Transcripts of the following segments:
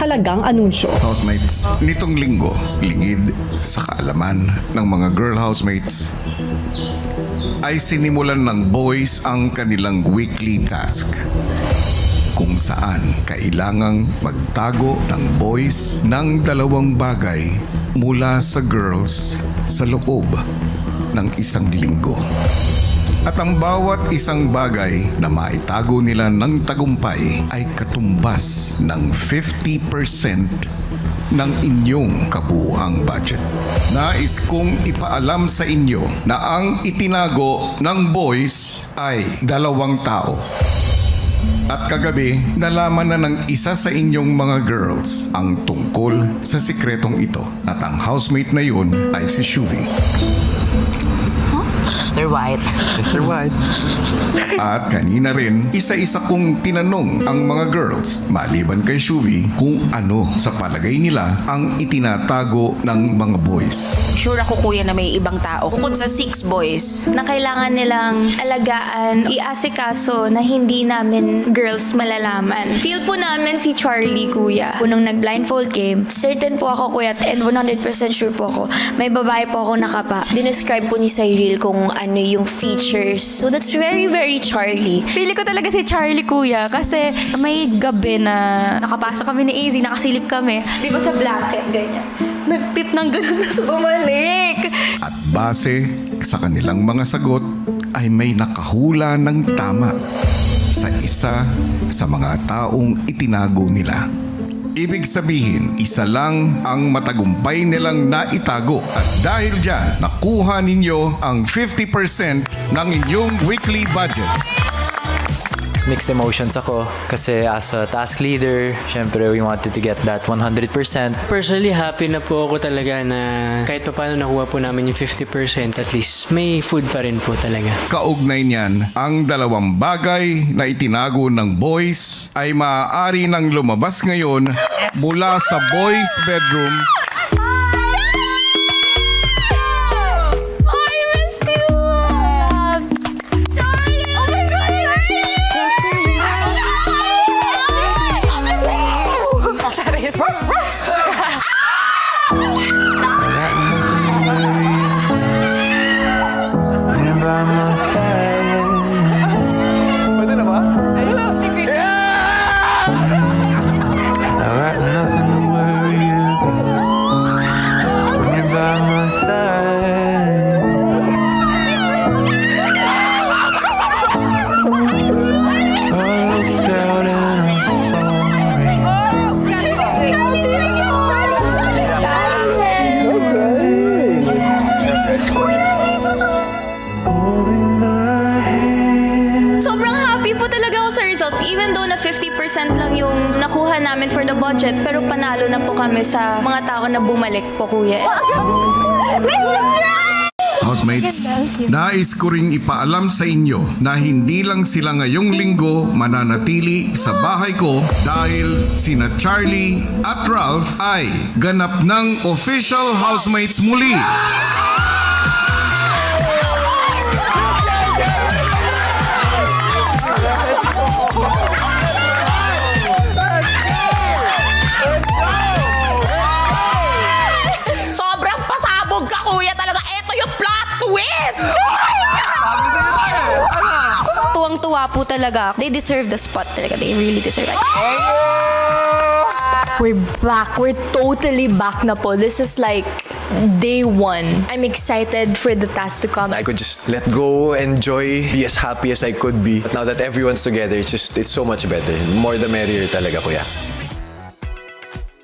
mahalagang anunsyo. Housemates, nitong linggo, lingid sa kaalaman ng mga girl housemates, ay sinimulan ng boys ang kanilang weekly task, kung saan kailangang magtago ng boys ng 2 bagay mula sa girls sa loob ng 1 linggo. At ang bawat isang bagay na maitago nila ng tagumpay ay katumbas ng 50% ng inyong kabuuang budget. Nais kong ipaalam sa inyo na ang itinago ng boys ay 2 tao. At kagabi, nalaman na ng isa sa inyong mga girls ang tungkol sa sikretong ito. At ang housemate na yun ay si Shuvi. Mr. White. Mr. White. At kanina rin, isa-isa kong tinanong ang mga girls, maliban kay Shuvi, kung ano sa palagay nila ang itinatago ng mga boys. Sure ako, kuya, na may ibang tao bukod sa 6 boys na kailangan nilang alagaan, iasikaso na hindi namin girls malalaman. Feel po namin si Charlie, kuya. Nung nag-blindfold game, certain po ako, kuya, and 100% sure po ako, may babae po ako nakapa. Dinescribe po ni Cyril kung ano yung features. So that's very, very Charlie. Feeling ko talaga si Charlie, kuya, kasi may gabi na nakapasok kami ni AZ, nakasilip kami. Di ba sa blanket, ganyan. Nagpip ng ganun na sa bumalik. At base sa kanilang mga sagot, ay may nakahula ng tama sa isa sa mga taong itinago nila. Ibig sabihin, isa lang ang matagumpay nilang naitago at dahil dyan, nakuha ninyo ang 50% ng inyong weekly budget. Mixed emotions ako kasi as a task leader, syempre we wanted to get that 100%. Personally, happy na po ako talaga na kahit pa paano nakuha po namin yung 50%, at least may food pa rin po talaga. Kaugnay niyan, ang 2 bagay na itinago ng boys ay maaari nang lumabas ngayon mula sa boys' bedroom. Even though na 50% lang yung nakuha namin for the budget, pero panalo na po kami sa mga tao na bumalik po, kuya. Housemates, nais ko ring ipaalam sa inyo na hindi lang sila ngayong linggo mananatili sa bahay ko dahil sina Charlie at Ralph ay ganap ng official housemates muli. Tuwang-tuwa po talaga. They deserve the spot talaga. They really deserve it. We're back. We're totally back na po. This is like day 1. I'm excited for the task to come. I could just let go, enjoy, be as happy as I could be. But now that everyone's together, it's so much better. More the merrier talaga, kuya.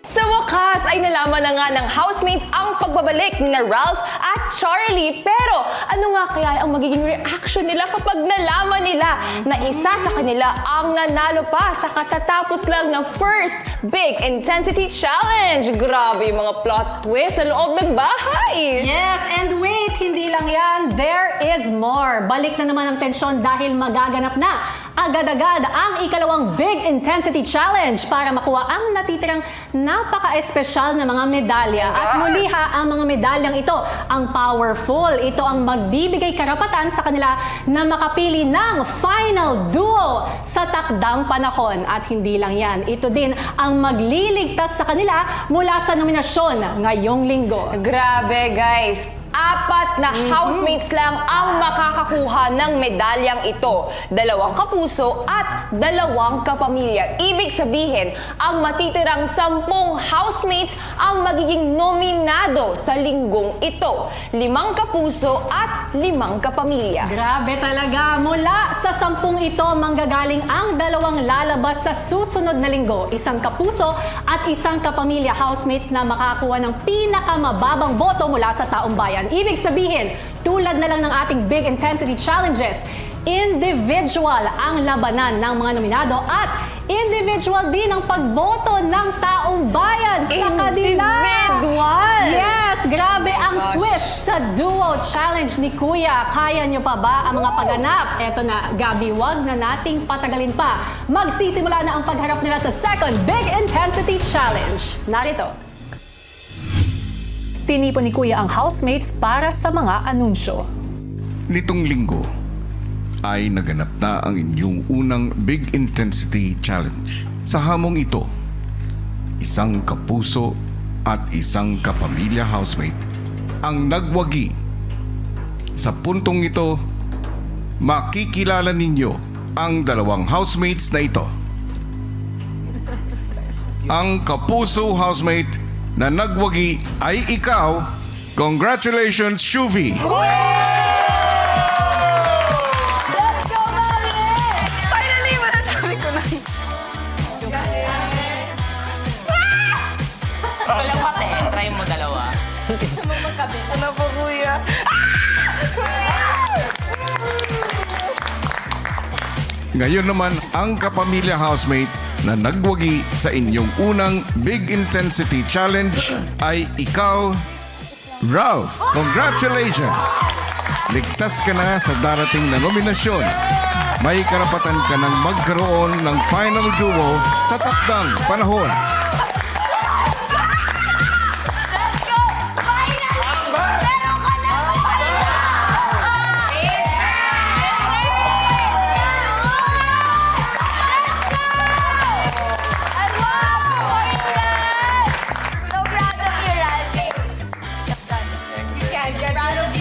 Sa wakas ay nalaman na nga ng housemates ang pagbabalik ni Ralph at Charlie. Pero ano nga kaya ang magiging reaction nila kapag nalaman nila na isa sa kanila ang nanalo pa sa katatapos lang ng first Big Intensity Challenge? Grabe yung mga plot twist sa loob ng bahay. Yes, and wait, hindi lang yan. There is more. Balik na naman ang tensyon dahil magaganap na agad-agad ang ikalawang Big Intensity Challenge para makuha ang natitirang napaka-espesyal na mga medalya. At muli ang mga medalyang ito ang powerful. Ito ang magbibigay karapatan sa kanila na makapili ng final duo sa takdang panahon. At hindi lang yan, ito din ang magliligtas sa kanila mula sa nominasyon ngayong linggo. Grabe guys! 4 na housemates lang ang makakakuha ng medalyang ito. 2 kapuso at 2 kapamilya. Ibig sabihin, ang matitirang 10 housemates ang magiging nominado sa linggong ito. 5 kapuso at 5 kapamilya. Grabe talaga! Mula sa 10 ito, manggagaling ang 2 lalabas sa susunod na linggo. 1 kapuso at 1 kapamilya housemate na makakuha ng pinakamababang boto mula sa taong bayan. Ibig sabihin, tulad na lang ng ating Big Intensity Challenges, individual ang labanan ng mga nominado at individual din ang pagboto ng taong bayan sa kanila. Individual! Yes! Grabe ang twist sa Duo Challenge ni Kuya. Kaya nyo pa ba ang mga pagganap? Eto na, Gabi, wag na nating patagalin pa. Magsisimula na ang pagharap nila sa second Big Intensity Challenge. Narito. Tinipon ni Kuya ang housemates para sa mga anunsyo. Nitong linggo ay naganap na ang inyong unang Big Intensity Challenge. Sa hamong ito, 1 kapuso at 1 kapamilya housemate ang nagwagi. Sa puntong ito, makikilala ninyo ang 2 housemates na ito. Ang kapuso housemate na nagwagi ay ikaw. Congratulations, Shuvi! Finally, masasabi ko na. Dalawa te, try mo 2. Ano po, kuya? Ngayon naman, ang kapamilya housemate na nagwagi sa inyong unang Big Intensity Challenge ay ikaw, Ralph. Congratulations! Ligtas ka na sa darating na nominasyon. May karapatan ka ng magkaroon ng final duo sa takdang panahon.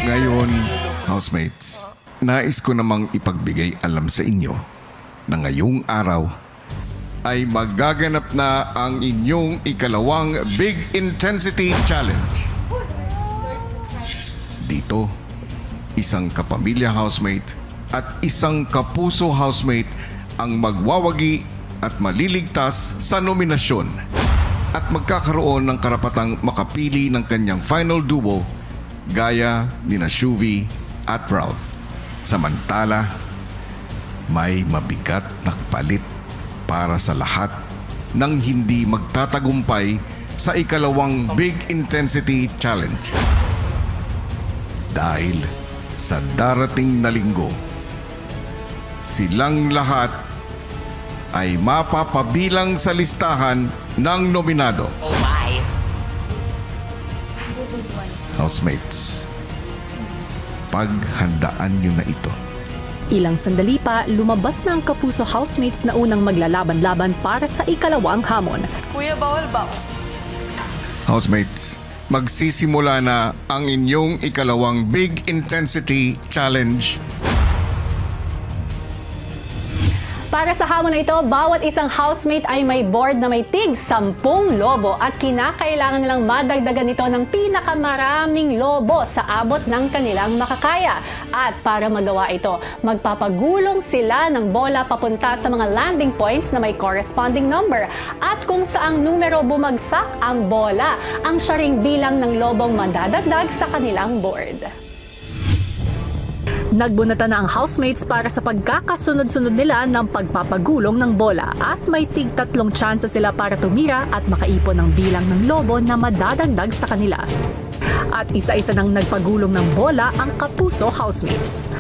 Ngayon, housemates, nais ko namang ipagbigay alam sa inyo na ngayong araw ay magaganap na ang inyong ikalawang Big Intensity Challenge. Dito, 1 kapamilya housemate at 1 kapuso housemate ang magwawagi at maliligtas sa nominasyon at magkakaroon ng karapatang makapili ng kanyang final duo gaya ni na Shuvi at Ralph. Samantala, may mabigat na palit para sa lahat ng hindi magtatagumpay sa ikalawang Big Intensity Challenge. Dahil sa darating na linggo, silang lahat ay mapapabilang sa listahan ng nominado. Oh my! Housemates, paghandaan nyo na ito. Ilang sandali pa, lumabas na ang kapuso housemates na unang maglalaban-laban para sa ikalawang hamon. Kuya, bawal ba? Housemates, magsisimula na ang inyong ikalawang Big Intensity Challenge. Para sa hamon na ito, bawat isang housemate ay may board na may tig 10 lobo at kinakailangan nilang madagdagan nito ng pinakamaraming lobo sa abot ng kanilang makakaya. At para magawa ito, magpapagulong sila ng bola papunta sa mga landing points na may corresponding number. At kung saang numero bumagsak ang bola, ang siya ring bilang ng lobong madadagdag sa kanilang board. Nagbunatan na ang housemates para sa pagkakasunod-sunod nila ng pagpapagulong ng bola at may tig 3 tsansa sila para tumira at makaipon ng bilang ng lobo na madadagdag sa kanila. At isa-isa nang nagpagulong ng bola ang kapuso housemates.